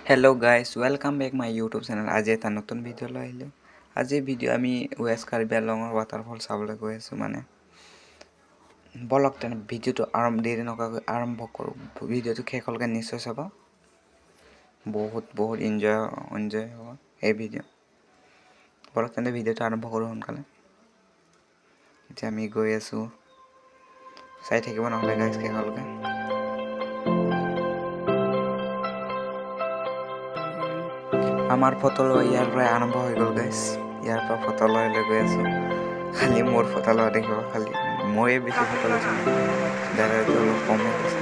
Hello guys welcome back my YouTube channel. आज এটা নতুন ভিডিও লৈ আহিলোঁ। আজি ভিডিও আমি ওয়েস্ট কাৰ্বি আংলঙৰ ৱাটাৰফল চাবলৈ গৈ আছোঁ। মানে বলক তেনে ভিডিওটো দেৰি নকৰাকৈ আৰম্ভ কৰোঁ। ভিডিওটো শেষলৈকে নিশ্চয় চাব। বহুত এনজয় হ'ব এই ভিডিও। বলক তেনে ভিডিওটো আৰম্ভ কৰোঁ সোনকালে। এতিয়া আমি গৈ আছোঁ, চাই থাকিব নহ'লে গাইছ শেষলৈকে। আমাৰ ফটো লোৱা ইয়াৰ পৰাই আৰম্ভ হৈ গ'ল গাইছ। ইয়াৰ পৰা ফটো লৈ গৈ আছোঁ। খালি মোৰ ফটো লোৱা দেখিব, খালি ময়ে বেছি ফটো লৈছোঁ। দাদাটো অলপ কমেই লৈছে।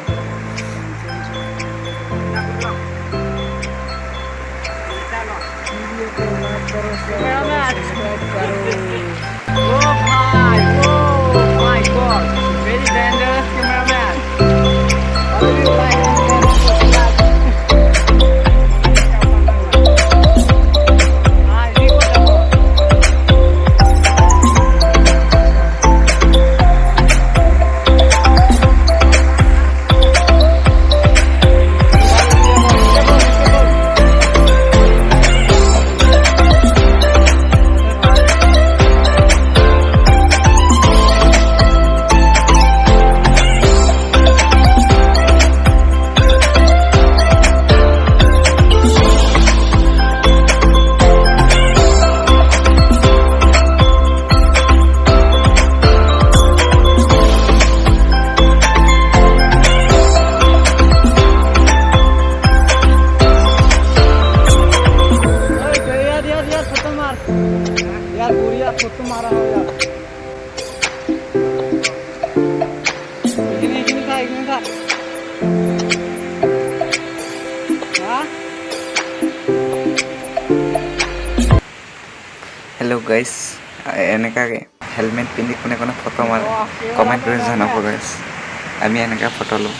Very dangerous cameraman. यार बुढ़िया फोटो मारा हो यार। एक मिनट था हाँ। हेलो गाइस, এনেকাকে হেলমেট পিন্ধি কোনে কোনে ফটো মাৰে কমেণ্ট কৰি জনাব গাইছ। আমি এনেকা ফটো লওঁ,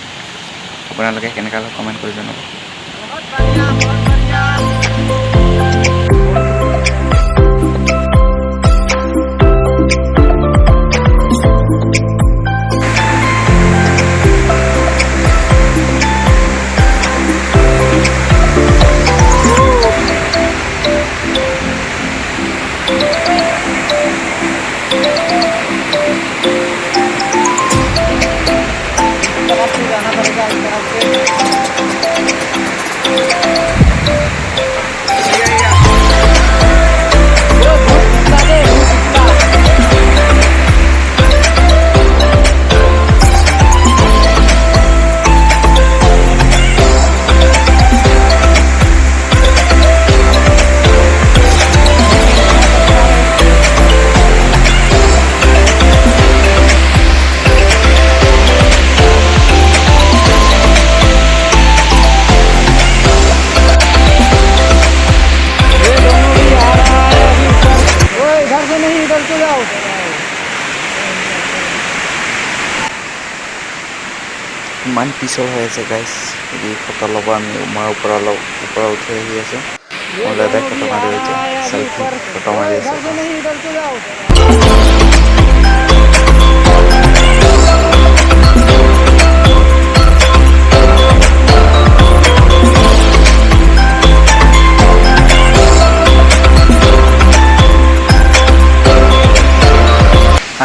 আপোনালোকে কেনেকা লয় কমেণ্ট কৰি জনাব। जाना पड़ेगा इस तरफ से। ইমান পিছল হৈ আছে গাইছ। এই ফটো ল'ব আমি মই ওপৰত উঠি আহি আছোঁ। মোৰ দাদাই ফটো মাৰি হৈছে, চেল্ফি ফটো মাৰি আছে।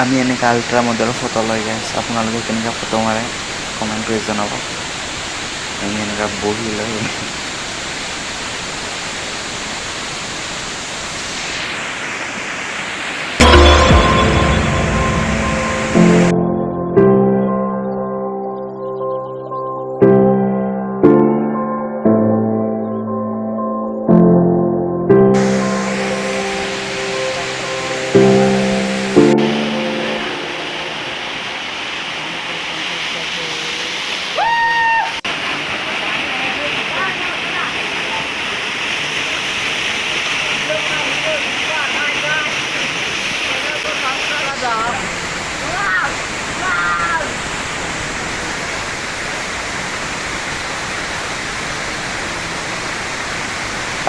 আমি এনেকৈ আল্ট্ৰা মডেলৰ ফটো লৈ গাইছ। আপোনালোকে কেনেকৈ ফটো মাৰে কমেণ্ট কৰি জনাব। আমি এনেকৈ বহি লৈ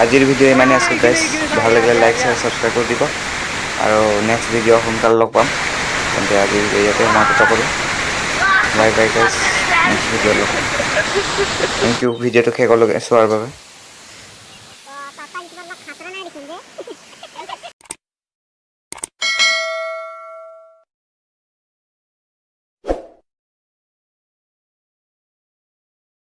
আজিৰ ভিডিও ইমানে আছিল গাইছ। ভাল লাগিলে লাইক শ্বেয়াৰ ছাবস্ক্ৰাইব কৰি দিব আৰু নেক্সট ভিডিও সোনকালে লগ পাম। তেন্তে আজি ইয়াতে সমাপ্ত কৰোঁ। Bye bye guys, next video লগ পাম। থেংক ইউ ভিডিওটো শেষলৈকে চোৱাৰ বাবে। देखेंगे